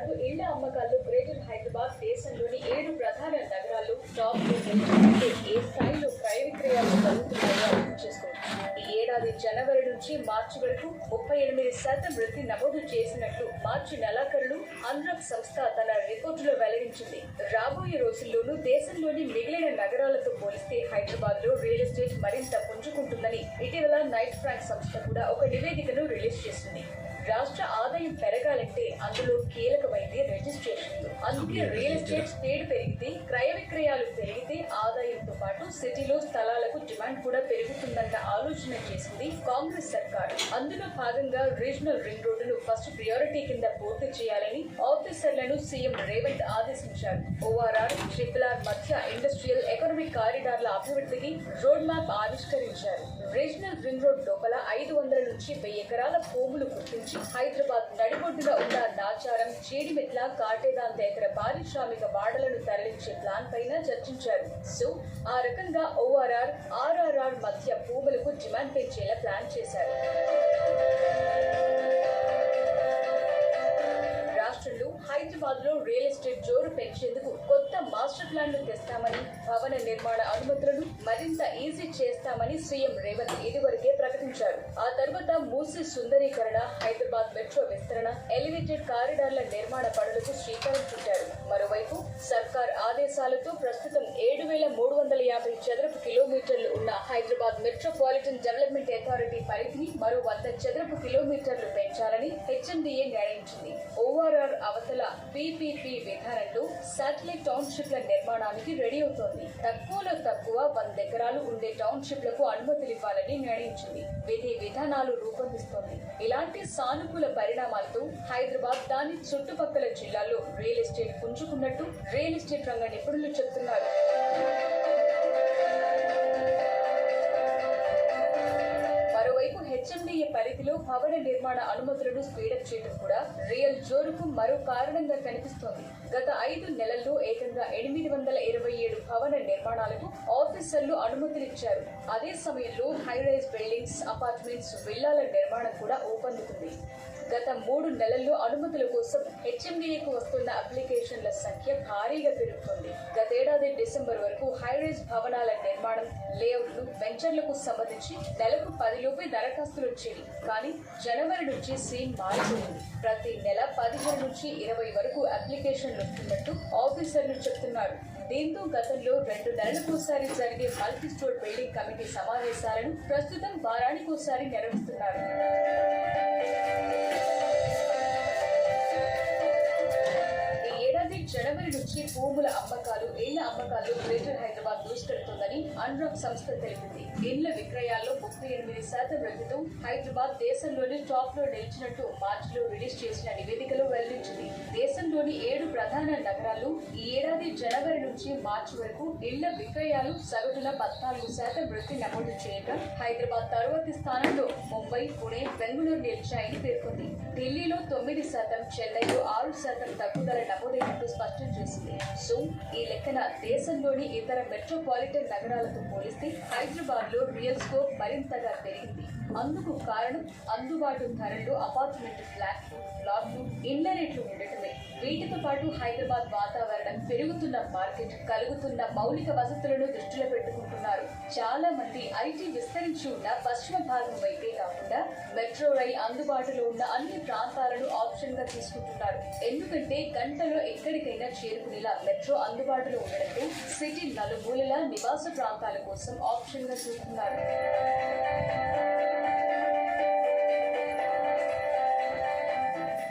పాటు ఇళ్ల అమ్మకాల్లో గ్రేటర్ హైదరాబాద్ దేశంలోని 7 ప్రధాన నగరాల్లో టాప్ లో నిలిచిందంటే ఏ స్థాయిలో క్రయ విక్రయాలు జరుగుతున్నాయో అర్థం చేసుకోవచ్చు. ఈ ఏడాది జనవరి నుంచి మార్చి వరకు 38% వృద్ధి నమోదు చేసినట్లు మార్చి నెలాఖరులో అన్రాక్ సంస్థ తన రిపోర్టులో వెల్లడించింది. రాబోయే రోజుల్లోనూ దేశంలోని మిగిలిన నగరాలతో పోలిస్తే హైదరాబాద్ లో రియల్ ఎస్టేట్ మరింత పుంజుకుంటుందని ఇటీవల నైట్ ఫ్రాంక్ సంస్థ కూడా ఒక నివేదికను రిలీజ్ చేసింది. రాష్ట్ర ఆదాయం పెరగాలంటే అందులో కీలకమైంది రిజిస్ట్రేషన్లు. అందుకే రియల్ ఎస్టేట్ స్పీడ్ పెరిగితే, క్రయ విక్రయాలు పెరిగితే ఆదాయంతో పాటు సిటీలో స్థలాలకు డిమాండ్ కూడా పెరుగుతుందన్న ఆలోచన చేసింది కాంగ్రెస్ సర్కార్. అందులో భాగంగా రీజనల్ రింగ్ రోడ్డును ఫస్ట్ ప్రియారిటీ కింద పూర్తి చేయాలని ఆఫీసర్లను సీఎం రేవంత్ ఆదేశించారు. ఓఆర్ఆర్, ట్రిపుల్-ఆర్ మధ్య ఇండస్ట్రియల్ ఎకనామిక్ కారిడార్ల అభివృద్ధికి రోడ్ మ్యాప్ ఆవిష్కరించారు. రీజనల్ రింగ్ రోడ్ లోపల 500 నుంచి 1000 ఎకరాల భూములు గుర్తించి హైదరాబాద్ నడిబొడ్డుగా ఉన్న నాచారం, జీడిమెట్ల, కాటేదాన్ తదితర పారిశ్రామిక వాడలను తరలించే ప్లాన్ పైన చర్చించారు. సో ఆ రకంగా ఓఆర్ఆర్, ఆర్ఆర్ఆర్ మధ్య భూములకు డిమాండ్ పెంచేలా ప్లాన్ చేశారు. రాష్ట్రంలో హైదరాబాద్ లో రియల్ ఎస్టేట్ జోరు పెంచేందుకు కొత్త మాస్టర్ ప్లాన్లు తెస్తామని, భవన నిర్మాణ అనుమతులను మరింత ఈజీ చేస్తామని సీఎం రేవంత్ ఇదివరకే ప్రకటించారు. ఆ తర్వాత మూసీ సుందరీకరణ, హైదరాబాద్ మెట్రో విస్తరణ, ఎలివేటెడ్ కారిడార్ల నిర్మాణ పనులకు శ్రీకారం చుట్టారు. మరోవైపు సర్కార్ ఆదేశాలతో ప్రస్తుతం 7350 చదరపు కిలోమీటర్లు ఉన్న హైదరాబాద్ మెట్రోపాలిటన్ డెవలప్మెంట్ అథారిటీ పరిధిని మరో 100 చదరపు కిలోమీటర్లు పెంచాలని హెచ్ఎండిఏ నిర్ణయించింది. ఓఆర్ఆర్ అవతల పీపీపీ విధానంలో శాటిలైట్ టౌన్షిప్ల నిర్మాణానికి రెడీ అవుతోంది. తక్కువలో తక్కువ 100 ఎకరాలు ఉండే టౌన్షిప్లకు అనుమతులు ఇవ్వాలని నిర్ణయించింది. విధి విధానాలు రూపొందిస్తోంది. ఇలాంటి సానుకూల పరిణామాలతో హైదరాబాద్ దాని చుట్టుపక్కల జిల్లాల్లో రియల్ ఎస్టేట్ పుంజుకున్నట్టు రియల్ ఎస్టేట్ రంగ నిపుణులు చెబుతున్నారు. మరోవైపు హెచ్ఎండిఏ పరిధిలో భవన నిర్మాణ అనుమతులను స్పీడప్ చేయడం కూడా రియల్ జోరుకు మరో కారణంగా కనిపిస్తోంది. గత 5 నెలల్లో ఏకంగా 827 భవన నిర్మాణాలకు ఆఫీసర్లు అనుమతులిచ్చారు. అదే సమయంలో హైరైజ్ బిల్డింగ్స్, అపార్ట్మెంట్స్, విల్లాల నిర్మాణం కూడా ఊపందుకుంది. గత 3 నెలల్లో అనుమతుల కోసం హెచ్ఎండిఏకు వస్తున్న అప్లికేషన్ల సంఖ్య భారీగా పెరుగుతోంది. గతేడాది డిసెంబర్ వరకు హైరైజ్ భవనాల నిర్మాణం, లేఅవుట్లు, వెంచర్లకు సంబంధించి నెలకు 10 లోపే దరఖాస్తులు వచ్చేవి. కానీ జనవరి నుంచి సీన్ మారిపోయింది. ప్రతి నెల 15 నుంచి 20 వరకు అప్లికేషన్లు వస్తున్నట్టు ఆఫీసర్లు చెప్తున్నారు. దీంతో గతంలో 2 నెలలకోసారి జరిగే మల్టీ స్టోర్ బిల్డింగ్ కమిటీ సమావేశాలను ప్రస్తుతం వారానికోసారి నిర్వహిస్తున్నారు. జనవరి నుంచి భూముల అమ్మకాలు, ఇళ్ల అమ్మకాల్లో గ్రేటర్ హైదరాబాద్ దూసుకెళ్తోందని అన్రాక్ సంస్థ తెలిపింది. ఇళ్ల విక్రయాల్లో 38% వృద్ధితో హైదరాబాద్ దేశంలోని టాప్ లో నిలిచినట్టు మార్చిలో రిలీజ్ చేసిన నివేదికలో వెల్లడించింది. దేశంలోని 7 ప్రధాన నగరాల్లో ఈ ఏడాది జనవరి నుంచి మార్చి వరకు ఇళ్ల విక్రయాలు సగటున 14% వృద్ధి నమోదు చేయగా హైదరాబాద్ తరువాతి స్థానంలో ముంబై, పుణె, బెంగళూరు నిలిచాయని పేర్కొంది. ఢిల్లీలో 9%, చెన్నైలో 6% తగ్గుదల నమోదైనట్టు స్పష్టం చేసింది. సో ఈ లెక్కన దేశంలోని ఇతర మెట్రోపాలిటన్ నగరాలతో పోలిస్తే హైదరాబాద్ లో రియల్ స్కోప్ మరింతగా పెరిగింది. అందుకు కారణం అందుబాటు ధరల్లో అపార్ట్మెంట్ ఫ్లాట్లు, ప్లాట్లు, ఇళ్ల రేట్లు ఉండటమే. వీటితో పాటు హైదరాబాద్ వాతావరణం, పెరుగుతున్న మార్కెట్, కలుగుతున్న మౌలిక వసతులను దృష్టిలో పెట్టుకుంటున్నారు. చాలా మంది ఐటీ విస్తరించి ఉన్న పశ్చిమ భాగం వైపే కాకుండా మెట్రో రైల్ అందుబాటులో ఉన్న అన్ని ప్రాంతాలను ఆప్షన్ గా తీసుకుంటున్నారు. ఎందుకంటే గంటలో ఎక్కడికైనా చేరుకునేలా మెట్రో అందుబాటులో ఉండడంతో సిటీ నలుమూలల నివాస ప్రాంతాల కోసం ఆప్షన్ గా చూస్తున్నారు.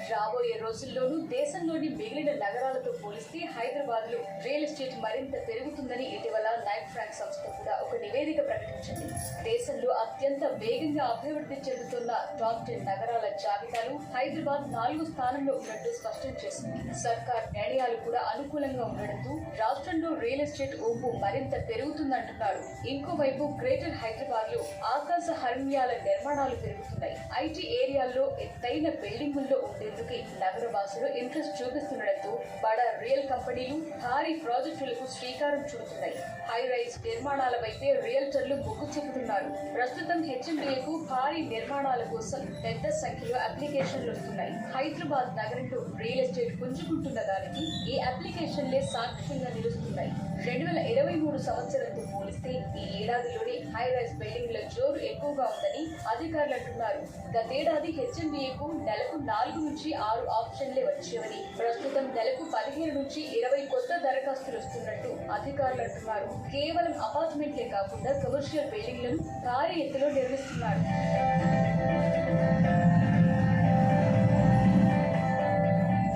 రాబోయే రోజుల్లోనూ దేశంలోని మిగిలిన నగరాలతో పోలిస్తే హైదరాబాద్ లో రియల్ ఎస్టేట్ మరింత పెరుగుతుందని ఇటీవల నైట్ ఫ్రాంక్ సంస్థ కూడా ఒక నివేదిక ప్రకటించింది. దేశంలో అత్యంత వేగంగా అభివృద్ధి చెందుతున్న టాప్ 10 నగరాల జాబితాలో హైదరాబాద్ 4వ స్థానంలో ఉన్నట్టు స్పష్టం చేసింది. సర్కార్ నిర్ణయాలు కూడా అనుకూలంగా ఉండడంతో రాష్ట్రంలో రియల్ ఎస్టేట్ ఊపు మరింత పెరుగుతుందంటున్నారు. ఇంకోవైపు గ్రేటర్ హైదరాబాద్ లో ఆకాశ హర్మ్యాల నిర్మాణాలు పెరుగుతున్నాయి. ఐటీ ఏరియాల్లో ఎత్తైన బిల్డింగుల్లో ఉండేందుకు ప్రాజెక్టుకి నగరవాసులు ఇంట్రెస్ట్ చూపిస్తుండటంతో బడా రియల్ కంపెనీలు భారీ ప్రాజెక్టులకు శ్రీకారం చుడుతున్నాయి. హై రైజ్ నిర్మాణాల వైపే రియల్టర్లు మొగ్గు చూపుతున్నారు. ప్రస్తుతం హెచ్ఎండిఏకు భారీ నిర్మాణాల కోసం పెద్ద సంఖ్యలో అప్లికేషన్లు వస్తున్నాయి. హైదరాబాద్ నగరంలో రియల్ ఎస్టేట్ పుంజుకుంటున్న దానికి ఈ అప్లికేషన్లే సాక్ష్యంగా నిలుస్తున్నాయి. 2023 సంవత్సరంతో పోలిస్తే ఈ ఏడాదిలోనే హై రైజ్ బిల్డింగ్ల జోరు ఎక్కువగా ఉందని అధికారులు అంటున్నారు. గతేడాది హెచ్ఎండిఏకు నెలకు 4 నుంచి 6 ఆప్షన్లే వచ్చేవని, ప్రస్తుతం నెలకు 15 నుంచి 20 కొత్త దరఖాస్తులు వస్తున్నట్టు అధికారులు అంటున్నారు. కేవలం అపార్ట్మెంట్లే కాకుండా కమర్షియల్ బిల్డింగ్లను భారీ ఎత్తులో నిర్మిస్తున్నారు.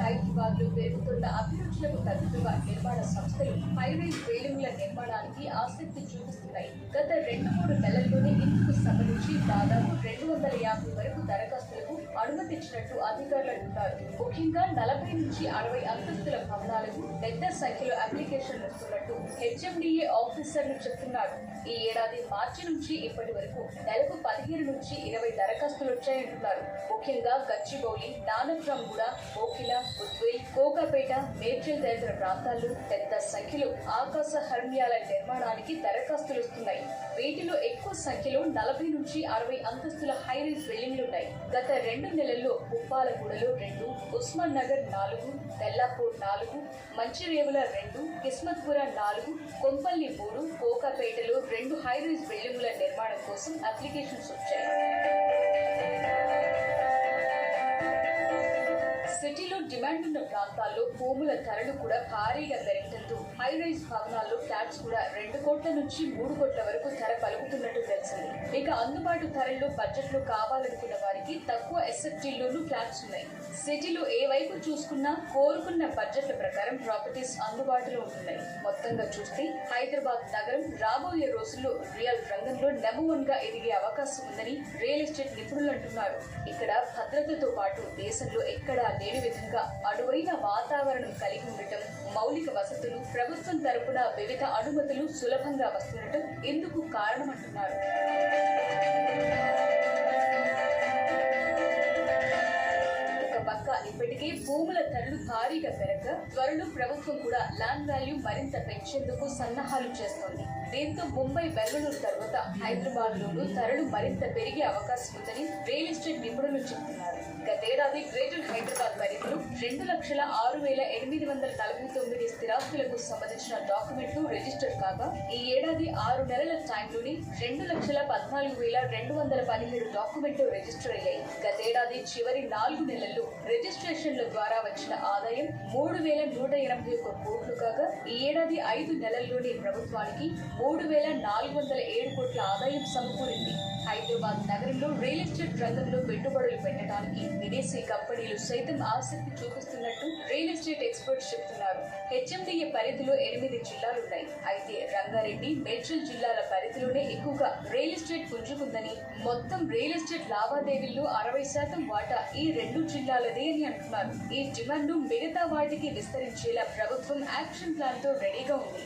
హైదరాబాద్ లో పెరుగుతున్న అభిరుచులకు తగ్గట్టుగా నిర్మాణ సంస్థలు హై రైజ్ బిల్డింగ్ల నిర్మాణానికి ఆసక్తి చూపిస్తున్నాయి. గత 2-3 నెలల్లోనే ఇందుకు సంబంధించి దాదాపు 250 వరకు దరఖాస్తులకు అనుమతించినట్టు అధికారులు అంటున్నారు. ముఖ్యంగా 40 నుంచి 60 అంతస్తుల భవనాలకు పెద్ద సంఖ్యలో అప్లికేషన్లు వస్తున్నట్టు హెచ్ఎండిఏ ఆఫీసర్లు చెప్తున్నారు. ఈ ఏడాది మార్చి నుంచి ఇప్పటి వరకు నెలకు 15 నుంచి 20 దరఖాస్తులు వచ్చాయంటున్నారు. ముఖ్యంగా గచ్చిబౌలి, నానక్రామ్గూడ, కోకిల, ఉద్వేల్, కోకాపేట, మేడ్చల్ తదితర ప్రాంతాల్లో పెద్ద సంఖ్యలో ఆకాశ హర్మ్యాల నిర్మాణానికి దరఖాస్తులు వస్తున్నాయి. వీటిలో ఎక్కువ సంఖ్యలో 40 నుంచి 60 అంతస్తుల హై రైజ్ బిల్డింగ్లున్నాయి. గత 2 నెలల్లో ఉప్పాలగూడలో 2, ఉస్మాన్ నగర్ 4, తెల్లాపూర్ 4, మంచిరేవుల 2, కిస్మత్పుర 4, కొంపల్లి 3, కోకాపేటలో 2 హై రైజ్ బిల్డింగుల నిర్మాణం కోసం అప్లికేషన్స్ వచ్చాయి. సిటీలో డిమాండ్ ఉన్న ప్రాంతాల్లో భూముల ధరలు కూడా భారీగా పెరగడంతో హై రైజ్ భవనాల్లో ఫ్లాట్స్ కూడా 2 కోట్ల నుంచి 3 కోట్ల వరకు ధర పలుకుతున్నట్టు తెలిసింది. ఇక అందుబాటు ధరల్లో బడ్జెట్ లో కావాలనుకున్న వారికి తక్కువ ఎస్ఎఫ్టీల్లోనూ ఫ్లాట్స్ ఉన్నాయి. సిటీలో ఏ వైపు చూసుకున్నా కోరుకున్న బడ్జెట్ల ప్రకారం ప్రాపర్టీస్ అందుబాటులో ఉంటున్నాయి. మొత్తంగా చూస్తే హైదరాబాద్ నగరం రాబోయే రోజుల్లో రియల్ రంగంలో నెంబర్ 1 గా ఎదిగే అవకాశం ఉందని రియల్ ఎస్టేట్ నిపుణులు అంటున్నారు. ఇక్కడ భద్రతతో పాటు దేశంలో ఎక్కడా లేని విధంగా అడువైన వాతావరణం కలిగి ఉండటం, మౌలిక వసతులు, ప్రభుత్వం తరపున వివిధ అనుమతులు సులభంగా వస్తుండటం ఇందుకు కారణమంటున్నారు. ఇప్పటికే భూముల ధరలు భారీగా పెరగ త్వరలో ప్రభుత్వం కూడా ల్యాండ్ వాల్యూ మరింత పెంచేందుకు సన్నాహాలు చేస్తోంది. దీంతో ముంబై, బెంగళూరు తర్వాత హైదరాబాద్ లోనూ ధరలు మరింత పెరిగే అవకాశం ఉందని రియల్ ఎస్టేట్ నిపుణులు చెబుతున్నారు. గతేడాది గ్రేటర్ హైదరాబాద్ పరిధిలో 2,06,849 స్థిరాస్తులకు సంబంధించిన డాక్యుమెంట్లు రిజిస్టర్ కాగా ఈ ఏడాది 6 నెలల టైంలోనే 2,14,217 డాక్యుమెంట్లు రిజిస్టర్ అయ్యాయి. గతేడాది చివరి 4 నెలల్లో రిజిస్ట్రేషన్ల ద్వారా వచ్చిన ఆదాయం 3,181 కోట్లు కాగా ఈ ఏడాది 5 నెలల్లోనే ప్రభుత్వానికి 3,407 కోట్ల ఆదాయం సమకూరింది. హైదరాబాద్ నగరంలో రియల్ ఎస్టేట్ రంగంలో పెట్టుబడులు పెట్టడానికి విదేశీ కంపెనీలు సైతం ఆసక్తి చూపిస్తున్నట్టు రియల్ ఎస్టేట్ ఎక్స్పర్ట్స్ చెబుతున్నారు. హెచ్ఎండిఏ పరిధిలో 8 జిల్లాలున్నాయి. అయితే రంగారెడ్డి, మేడ్చల్ జిల్లాల పరిధిలోనే ఎక్కువగా రియల్ ఎస్టేట్ పుంజుకుందని, మొత్తం రియల్ ఎస్టేట్ లావాదేవీల్లో 60% వాటా ఈ 2 జిల్లాలదే అని అంటున్నారు. ఈ డిమాండ్ మిగతా వాటికి విస్తరించేలా ప్రభుత్వం యాక్షన్ ప్లాన్ తో రెడీగా ఉంది.